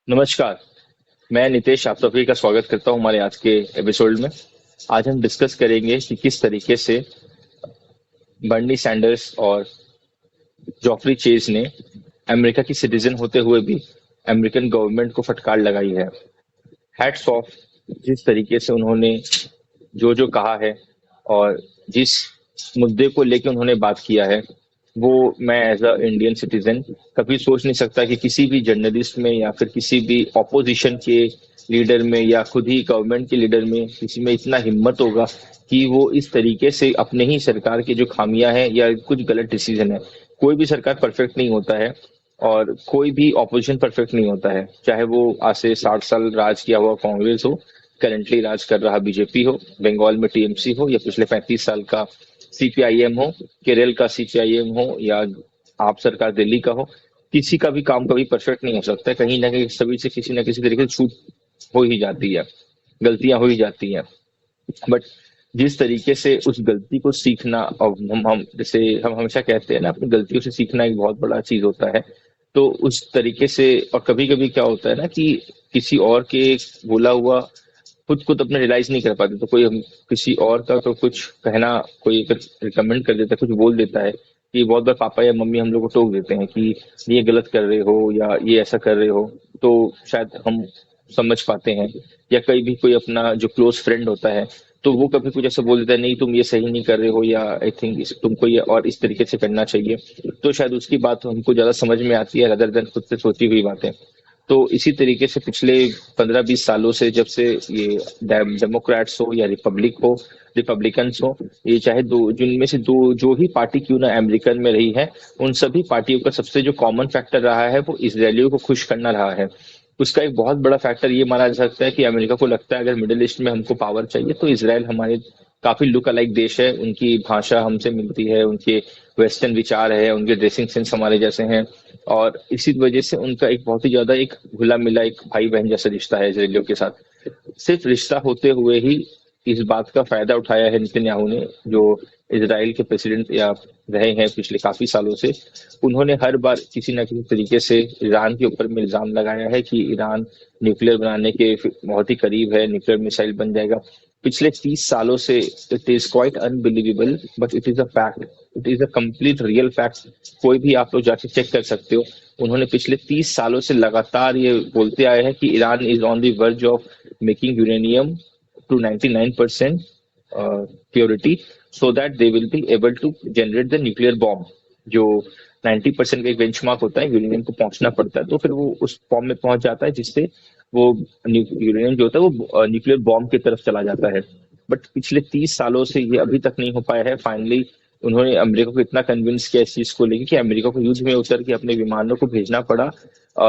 नमस्कार। मैं नितेश आप सभी का स्वागत करता हूं हमारे आज के एपिसोड में। आज हम डिस्कस करेंगे कि किस तरीके से बर्नी सैंडर्स और जॉफरी चेज ने अमेरिका की सिटीजन होते हुए भी अमेरिकन गवर्नमेंट को फटकार लगाई है। Hats off. जिस तरीके से उन्होंने जो जो कहा है और जिस मुद्दे को लेकर उन्होंने बात किया है, वो मैं एज अ इंडियन सिटीजन कभी सोच नहीं सकता कि किसी भी जर्नलिस्ट में या फिर किसी भी ऑपोजिशन के लीडर में या खुद ही गवर्नमेंट के लीडर में किसी में इतना हिम्मत होगा कि वो इस तरीके से अपने ही सरकार की जो खामियां हैं या कुछ गलत डिसीजन है। कोई भी सरकार परफेक्ट नहीं होता है और कोई भी ऑपोजिशन परफेक्ट नहीं होता है, चाहे वो आज से 60 साल राज किया हुआ कांग्रेस हो, करंटली राज कर रहा बीजेपी हो, बंगाल में टीएमसी हो, या पिछले 35 साल का सीपीआईएम हो, केरल का सीपीआईएम हो, या आप सरकार दिल्ली का हो। किसी का भी काम कभी परफेक्ट नहीं हो सकता है। कहीं ना कहीं सभी से किसी ना किसी तरीके से छूट हो ही जाती है, गलतियां हो ही जाती हैं। बट जिस तरीके से उस गलती को सीखना, और हम जैसे हम हमेशा कहते हैं ना, अपनी गलतियों से सीखना एक बहुत बड़ा चीज होता है। तो उस तरीके से, और कभी कभी क्या होता है ना कि किसी और के बोला हुआ खुद अपने रियलाइज नहीं कर पाते, तो कोई हम किसी और का तो कुछ कहना, कोई अगर रिकमेंड कर देता है, कुछ बोल देता है कि बहुत बार पापा या मम्मी हम लोग को टोक देते हैं कि ये गलत कर रहे हो या ये ऐसा कर रहे हो, तो शायद हम समझ पाते हैं। या कहीं भी कोई अपना जो क्लोज फ्रेंड होता है, तो वो कभी कुछ ऐसा बोल देता है, नहीं तुम ये सही नहीं कर रहे हो, या आई थिंक तुमको ये और इस तरीके से करना चाहिए। तो शायद उसकी बात हमको ज्यादा समझ में आती है अदर देन खुद से सोची हुई बातें। तो इसी तरीके से पिछले 15-20 सालों से, जब से ये डेमोक्रेट्स हो या रिपब्लिकन्स हो, ये चाहे दो, जिनमें से दो जो ही पार्टी क्यों ना अमेरिकन में रही है, उन सभी पार्टियों का सबसे जो कॉमन फैक्टर रहा है वो इसराइलियों को खुश करना रहा है। उसका एक बहुत बड़ा फैक्टर ये माना जा सकता है कि अमेरिका को लगता है अगर मिडिल ईस्ट में हमको पावर चाहिए तो इसराइल हमारे काफी लुक अलाइक देश है। उनकी भाषा हमसे मिलती है, उनके वेस्टर्न विचार है, उनके ड्रेसिंग सेंस हमारे जैसे हैं, और इसी वजह से उनका एक बहुत ही ज्यादा एक घुला मिला एक भाई बहन जैसा रिश्ता है इसराइलियों के साथ। सिर्फ रिश्ता होते हुए ही इस बात का फायदा उठाया है नेतन्याहू ने, जो इसराइल के प्रेसिडेंट या रहे हैं पिछले काफी सालों से। उन्होंने हर बार किसी न किसी तरीके से ईरान के ऊपर में इल्जाम लगाया है कि ईरान न्यूक्लियर बनाने के बहुत ही करीब है, न्यूक्लियर मिसाइल बन जाएगा। पिछले 30 सालों से it is quite unbelievable, but it is a fact, it is a complete real fact. कोई भी आप लोग जाके चेक कर सकते हो। उन्होंने पिछले 30 सालों से लगातार ये बोलते आए हैं कि Iran is on the verge of making uranium to 99% purity, so that they will be able to generate the nuclear bomb. जो 90% का एक बेंचमार्क होता है, यूरेनियम को पहुंचना पड़ता है, तो फिर वो उस फॉर्म में पहुंच जाता है जिससे वो यूरेनियम जो होता है वो न्यूक्लियर बॉम्ब की तरफ चला जाता है। बट पिछले 30 सालों से ये अभी तक नहीं हो पाया है। फाइनली उन्होंने अमेरिका को इतना कन्विंस किया इस चीज को लेकर कि अमेरिका को युद्ध में उतर के अपने विमानों को भेजना पड़ा,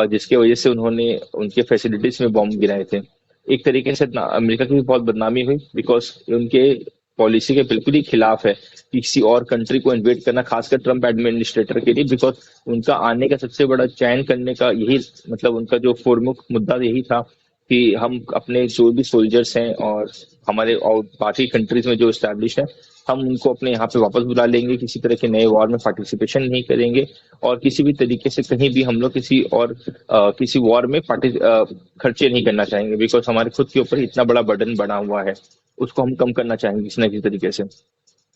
जिसके वजह से उन्होंने उनके फैसिलिटीज में बॉम्ब गिराए थे। एक तरीके से अमेरिका की भी बहुत बदनामी हुई, बिकॉज उनके पॉलिसी के बिल्कुल ही खिलाफ है कि किसी और कंट्री को इन्वेट करना, खासकर ट्रम्प एडमिनिस्ट्रेटर के लिए, बिकॉज उनका आने का सबसे बड़ा चयन करने का यही, मतलब उनका जो प्रमुख मुद्दा यही था कि हम अपने जो भी सोल्जर्स हैं और हमारे और बाकी कंट्रीज में जो स्टैब्लिश है, हम उनको अपने यहाँ पे वापस बुला लेंगे, किसी तरह के नए वॉर में पार्टिसिपेशन नहीं करेंगे, और किसी भी तरीके से कहीं भी हम लोग किसी और किसी वॉर में खर्चे नहीं करना चाहेंगे, बिकॉज हमारे खुद के ऊपर इतना बड़ा बर्डन बना हुआ है, उसको हम कम करना चाहेंगे किसी न किसी तरीके से।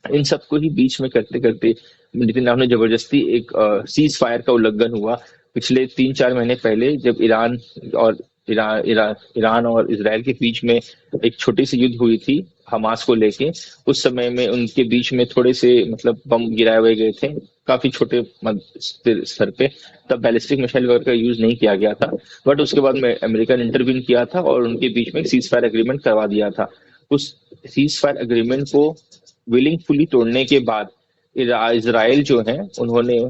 इन सबको ही बीच में करते करते नेतन्याहू ने जबरदस्ती एक सीज फायर का उल्लंघन हुआ पिछले 3-4 महीने पहले, जब और ईरान और इसराइल के बीच में एक छोटी सी युद्ध हुई थी हमास को लेके। उस समय में उनके बीच में थोड़े से मतलब बम गिराए हुए गए थे, काफी छोटे स्तर पे। तब बैलिस्टिक मिसाइल वगैरह का यूज नहीं किया गया था, बट उसके बाद में अमेरिका ने इंटरवीन किया था और उनके बीच में सीज फायर एग्रीमेंट करवा दिया था। उस सीज फायर एग्रीमेंट को विलिंगफुली तोड़ने के बाद इसराइल जो है उन्होंने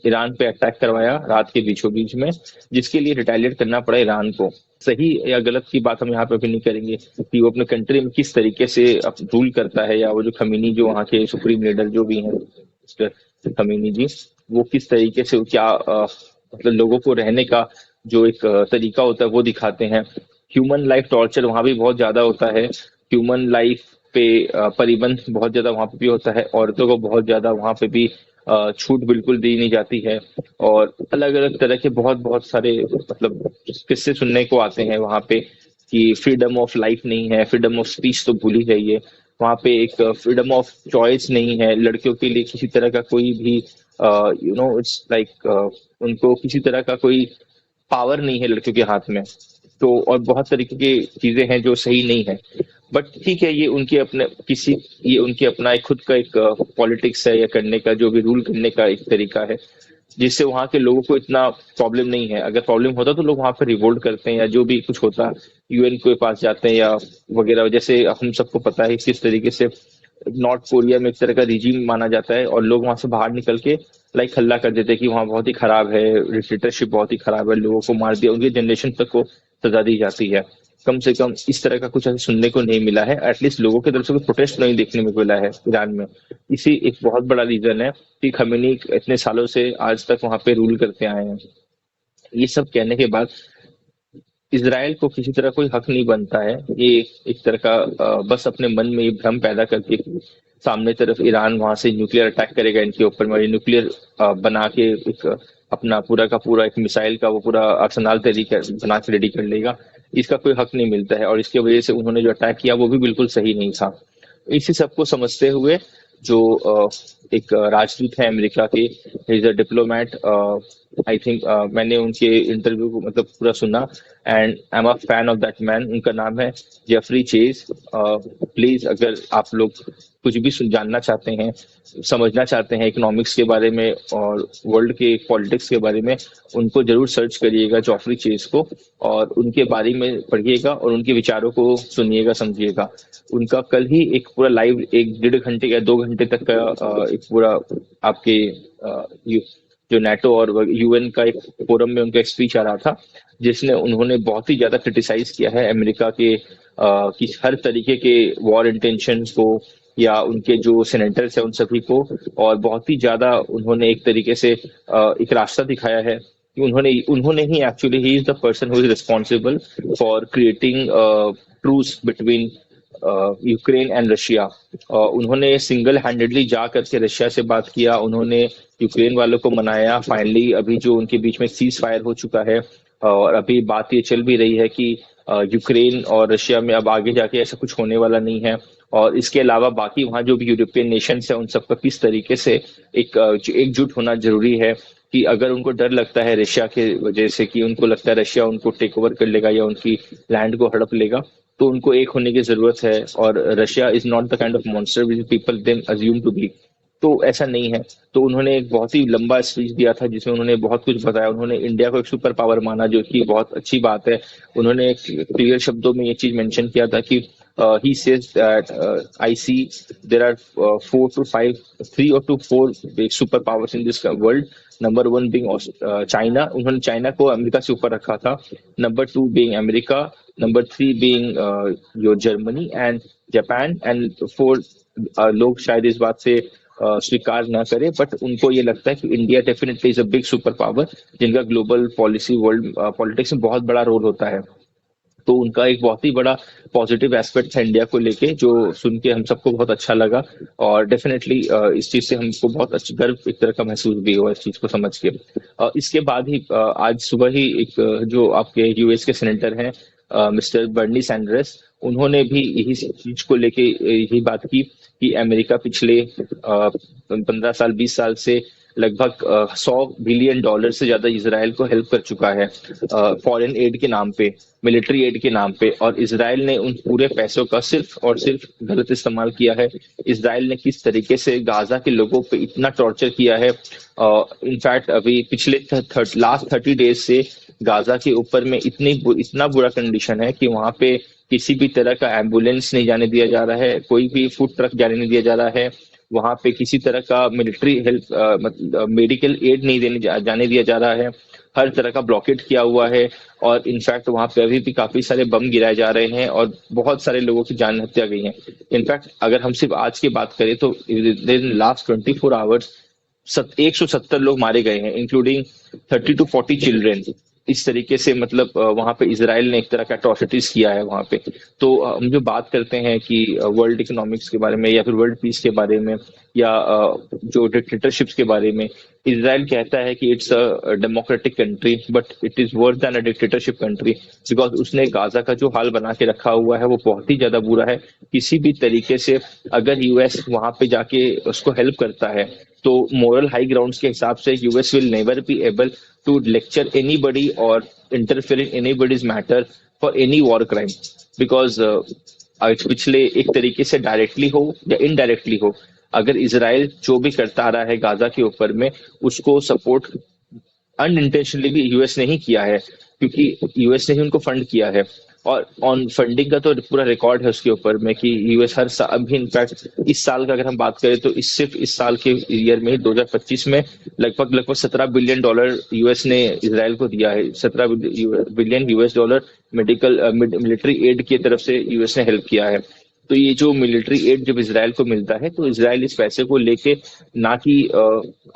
ईरान पे अटैक करवाया रात के बीचों बीच में, जिसके लिए रिटेलिएट करना पड़ा ईरान को। सही या गलत की बात हम यहाँ पे अभी नहीं करेंगे कि वो अपने कंट्री में किस तरीके से रूल करता है, या वो जो खमीनी, जो वहाँ के सुप्रीम लीडर जो भी हैं मिस्टर खमीनी जी, वो किस तरीके से क्या मतलब लोगों को रहने का जो एक तरीका होता है वो दिखाते हैं। ह्यूमन लाइफ टॉर्चर वहाँ भी बहुत ज्यादा होता है। ह्यूमन लाइफ पे प्रतिबंध बहुत ज्यादा वहाँ पे भी होता है। औरतों को बहुत ज्यादा वहाँ पे भी छूट बिल्कुल दी नहीं जाती है। और अलग अलग तरह के बहुत बहुत सारे मतलब किस्से सुनने को आते हैं वहां पे कि फ्रीडम ऑफ लाइफ नहीं है, फ्रीडम ऑफ स्पीच तो भूल ही जाइए। वहां पे एक फ्रीडम ऑफ चॉइस नहीं है, लड़कियों के लिए किसी तरह का कोई भी इट्स लाइक उनको किसी तरह का कोई पावर नहीं है लड़कियों के हाथ में। तो और बहुत तरीके की चीजें हैं जो सही नहीं है। बट ठीक है, ये उनके अपना एक खुद का एक पॉलिटिक्स है या करने का, जो भी रूल करने का एक तरीका है, जिससे वहां के लोगों को इतना प्रॉब्लम नहीं है। अगर प्रॉब्लम होता तो लोग वहां पर रिवोल्ट करते हैं या जो भी कुछ होता यूएन के पास जाते हैं या वगैरह। जैसे हम सबको पता है किस तरीके से नॉर्थ कोरिया में एक तरह का रिजीम माना जाता है और लोग वहां से बाहर निकल के लाइक हल्ला कर देते हैं कि वहां बहुत ही खराब है, डिक्टेटरशिप बहुत ही खराब है, लोगों को मार दिया, उनकी जनरेशन तक को सजा दी जाती है। कम से कम इस तरह का कुछ ऐसा सुनने को नहीं मिला है, एटलीस्ट लोगों की तरफ से कोई प्रोटेस्ट नहीं देखने में मिला है ईरान में। इसी एक बहुत बड़ा रीजन है कि खमेनी इतने सालों से आज तक वहां पे रूल करते आए हैं। ये सब कहने के बाद इसराइल को किसी तरह कोई हक नहीं बनता है। ये एक तरह का बस अपने मन में ये भ्रम पैदा करके कि सामने तरफ ईरान वहां से न्यूक्लियर अटैक करेगा इनके ऊपर में, और ये न्यूक्लियर बना के एक अपना पूरा का पूरा एक मिसाइल का वो पूरा अर्सनाल बना के रेडी कर लेगा। इसका कोई हक नहीं मिलता है, और इसकी वजह से उन्होंने जो अटैक किया वो भी बिल्कुल सही नहीं था। इसी सबको समझते हुए जो एक राजदूत है अमेरिका के, is a diplomat, I think मैंने उनके इंटरव्यू को मतलब पूरा सुना, and I am a fan of that man. उनका नाम है जेफरी चेज। प्लीज अगर आप लोग कुछ भी जानना चाहते हैं, समझना चाहते हैं इकोनॉमिक्स के बारे में और वर्ल्ड के पॉलिटिक्स के बारे में, उनको जरूर सर्च करिएगा जेफरी चेज को, और उनके बारे में पढ़िएगा और उनके विचारों को सुनिएगा, समझिएगा। उनका कल ही एक पूरा लाइव 1 डेढ़ घंटे या 2 घंटे तक का एक पूरा आपके जो नेटो और यूएन का एक फोरम में उनका एक स्पीच आ रहा था, जिसने उन्होंने बहुत ही ज्यादा क्रिटिसाइज किया है अमेरिका के कि हर तरीके के वॉर इंटेंशंस को या उनके जो सेनेटर्स है उन सभी को। और बहुत ही ज्यादा उन्होंने एक तरीके से एक रास्ता दिखाया है कि उन्होंने ही एक्चुअली ही is the person who is responsible for creating truce between Ukraine and Russia. उन्होंने सिंगल हैंडेडली जा करके रशिया से बात किया, उन्होंने यूक्रेन वालों को मनाया। फाइनली अभी जो उनके बीच में सीज फायर हो चुका है, और अभी बात ये चल भी रही है कि यूक्रेन और रशिया में अब आगे जाके ऐसा कुछ होने वाला नहीं है। और इसके अलावा बाकी वहाँ जो भी यूरोपियन नेशंस है उन सबका किस तरीके से एकजुट होना जरूरी है, कि अगर उनको डर लगता है रशिया के वजह से, कि उनको लगता है रशिया उनको टेक ओवर कर लेगा या उनकी लैंड को हड़प लेगा, तो उनको एक होने की जरूरत है। और Russia is not the kind of monster which people them assume to be. तो ऐसा नहीं है। तो उन्होंने एक बहुत ही लंबा स्पीच दिया था जिसमें उन्होंने बहुत कुछ बताया। उन्होंने इंडिया को एक सुपर पावर माना, जो कि बहुत अच्छी बात है। उन्होंने क्लियर शब्दों में ये चीज मेंशन किया था कि he says that I see there are 4 to 5, 3 or 4 big superpowers in this world. Number one being China. उन्होंने चाइना को अमेरिका से ऊपर रखा था। Number 2 being America, number 3 being your Germany and Japan, and 4 लोग शायद इस बात से स्वीकार ना करें, बट उनको ये लगता है कि India definitely is a big super power, जिनका ग्लोबल पॉलिसी वर्ल्ड पॉलिटिक्स में बहुत बड़ा रोल होता है। तो उनका एक बहुत ही बड़ा पॉजिटिव एस्पेक्ट था इंडिया को लेके, जो सुन के हम सबको बहुत अच्छा लगा। और डेफिनेटली इस चीज से हमको बहुत अच्छा गर्व एक तरह का महसूस भी हुआ इस चीज को समझ के। इसके बाद ही आज सुबह ही एक जो आपके यूएस के सेनेटर हैं मिस्टर बर्नी सैंडर्स, उन्होंने भी यही चीज को लेके यही बात की कि अमेरिका पिछले 15 साल 20 साल से लगभग $100 बिलियन से ज्यादा इसराइल को हेल्प कर चुका है फॉरेन एड के नाम पे, मिलिट्री एड के नाम पे। और इसराइल ने उन पूरे पैसों का सिर्फ और सिर्फ गलत इस्तेमाल किया है। इसराइल ने किस तरीके से गाजा के लोगों पे इतना टॉर्चर किया है। इनफैक्ट अभी पिछले लास्ट 30 डेज से गाजा के ऊपर में इतना बुरा कंडीशन है कि वहां पे किसी भी तरह का एम्बुलेंस नहीं जाने दिया जा रहा है, कोई भी फूड ट्रक जाने नहीं दिया जा रहा है, वहां पे किसी तरह का मिलिट्री हेल्प मेडिकल एड नहीं जाने दिया जा रहा है। हर तरह का ब्लॉकेट किया हुआ है। और इनफैक्ट वहां पे अभी भी काफी सारे बम गिराए जा रहे हैं और बहुत सारे लोगों की जान हत्या गई है। इनफैक्ट अगर हम सिर्फ आज की बात करें तो लास्ट 24 आवर्स 170 लोग मारे गए हैं, इंक्लूडिंग 30 to 40 चिल्ड्रेन। इस तरीके से मतलब वहां पे इसराइल ने एक तरह का अट्रॉसिटीज किया है वहां पे। तो हम जो बात करते हैं कि वर्ल्ड इकोनॉमिक्स के बारे में या फिर वर्ल्ड पीस के बारे में, या जो डिक्टेटरशिप्स के बारे में, इसराइल कहता है कि it's a democratic country but it is worse than a dictatorship country, because उसने गाजा का जो हाल बना के रखा हुआ है वो बहुत ही ज्यादा बुरा है। किसी भी तरीके से अगर यूएस वहां पे जाके उसको हेल्प करता है तो मोरल हाई ग्राउंड्स के हिसाब से US will never be able to lecture anybody और interfere in anybody's matter for any war crime, because पिछले एक तरीके से डायरेक्टली हो या इनडायरेक्टली हो, अगर इसराइल जो भी करता आ रहा है गाजा के ऊपर में उसको सपोर्ट अनइंटेंशनली भी यूएस ने ही किया है, क्योंकि यूएस ने ही उनको फंड किया है। और ऑन फंडिंग का तो पूरा रिकॉर्ड है उसके ऊपर में कि यूएस हर साल, अभी इनफैक्ट इस साल का अगर हम बात करें तो सिर्फ इस साल के ईयर में 2025 में लगभग लगभग $17 बिलियन यूएस ने इसराइल को दिया है। 17 billion US dollar medical military add की तरफ से यूएस ने हेल्प किया है। तो ये जो मिलिट्री एड जब इसराइल को मिलता है तो इसराइल इस पैसे को लेके ना कि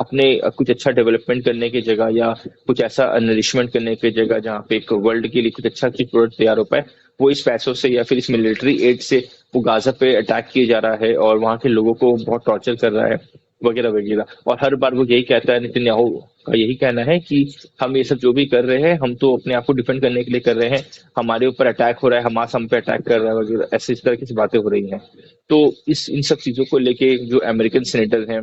अपने कुछ अच्छा डेवलपमेंट करने की जगह या कुछ ऐसा नरिशमेंट करने की जगह जहाँ पे एक वर्ल्ड के लिए कुछ अच्छा चीज प्रोडक्ट तैयार हो पाए, वो इस पैसों से या फिर इस मिलिट्री एड से वो गाजा पे अटैक किए जा रहा है और वहां के लोगों को बहुत टॉर्चर कर रहा है वगैरह वगैरह। और हर बार वो यही कहता है, नेतन्याहू का यही कहना है कि हम ये सब जो भी कर रहे हैं हम तो अपने आप को डिफेंड करने के लिए कर रहे हैं, हमारे ऊपर अटैक हो रहा है, हमास हम पे अटैक कर रहा है वगैरह, ऐसे इस तरह की बातें हो रही हैं। तो इस इन सब चीजों को लेके जो अमेरिकन सेनेटर हैं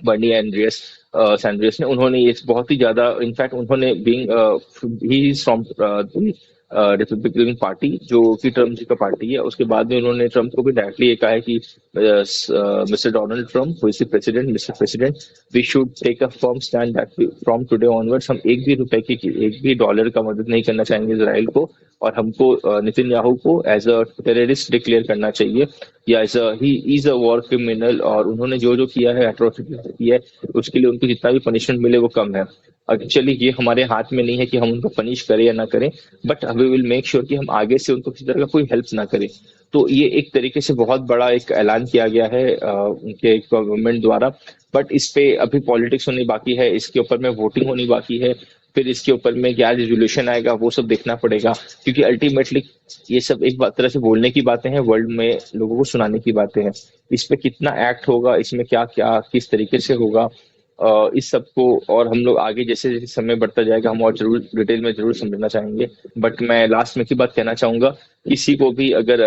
बर्नी एंड्रियस सैंडर्स ने, उन्होंने ये बहुत ही ज्यादा, इनफैक्ट उन्होंने being he is from Republican party जो कि ट्रम्प जी का पार्टी है, उसके बाद में उन्होंने ट्रम्प को भी डायरेक्टली ये कहा है कि mister Donald Trump who is the president, mister president, we should take a firm stand that from today onwards हम एक भी रुपए की एक भी डॉलर का मदद नहीं करना चाहेंगे इसराइल को, और हमको नेतन्याहू को एज अ टेररिस्ट डिक्लेयर करना चाहिए या as a he is a war criminal, और उन्होंने जो जो किया है एट्रोसिटी की है उसके लिए उनको जितना भी पनिशमेंट मिले वो कम है। एक्चुअली ये हमारे हाथ में नहीं है कि हम उनको पनिश करें या ना करें, but we will make sure कि हम आगे से उनको किसी तरह का कोई हेल्प ना करें। तो ये एक तरीके से बहुत बड़ा एक ऐलान किया गया है उनके गवर्नमेंट द्वारा, बट इस पे अभी पॉलिटिक्स होनी बाकी है, इसके ऊपर में वोटिंग होनी बाकी है, फिर इसके ऊपर में क्या रेजोल्यूशन आएगा वो सब देखना पड़ेगा, क्योंकि अल्टीमेटली ये सब एक तरह से बोलने की बातें हैं, वर्ल्ड में लोगों को सुनाने की बातें हैं। इस पे कितना एक्ट होगा, इसमें क्या क्या किस तरीके से होगा, इस सब को और हम लोग आगे जैसे जैसे समय बढ़ता जाएगा हम और जरूर डिटेल में जरूर समझना चाहेंगे। बट मैं लास्ट में की बात कहना चाहूंगा, किसी को भी अगर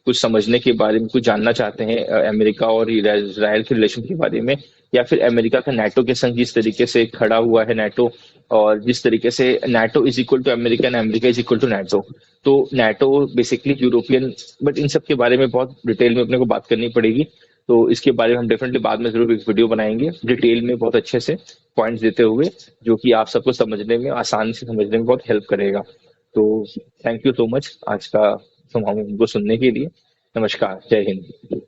कुछ समझने के बारे में कुछ जानना चाहते हैं अमेरिका और इसराइल के रिलेशन के बारे में, या फिर अमेरिका का नाटो के संग जिस तरीके से खड़ा हुआ है नाटो, और जिस तरीके से NATO is equal to America and America is equal to NATO, तो नाटो बेसिकली यूरोपियन, बट इन सब के बारे में बहुत डिटेल में अपने को बात करनी पड़ेगी। तो इसके बारे में हम डेफिनेटली बाद में जरूर एक वीडियो बनाएंगे डिटेल में बहुत अच्छे से पॉइंट्स देते हुए, जो कि आप सबको समझने में आसान से समझने में बहुत हेल्प करेगा। तो थैंक यू सो मच आज का हमको सुनने के लिए। नमस्कार, जय हिंद।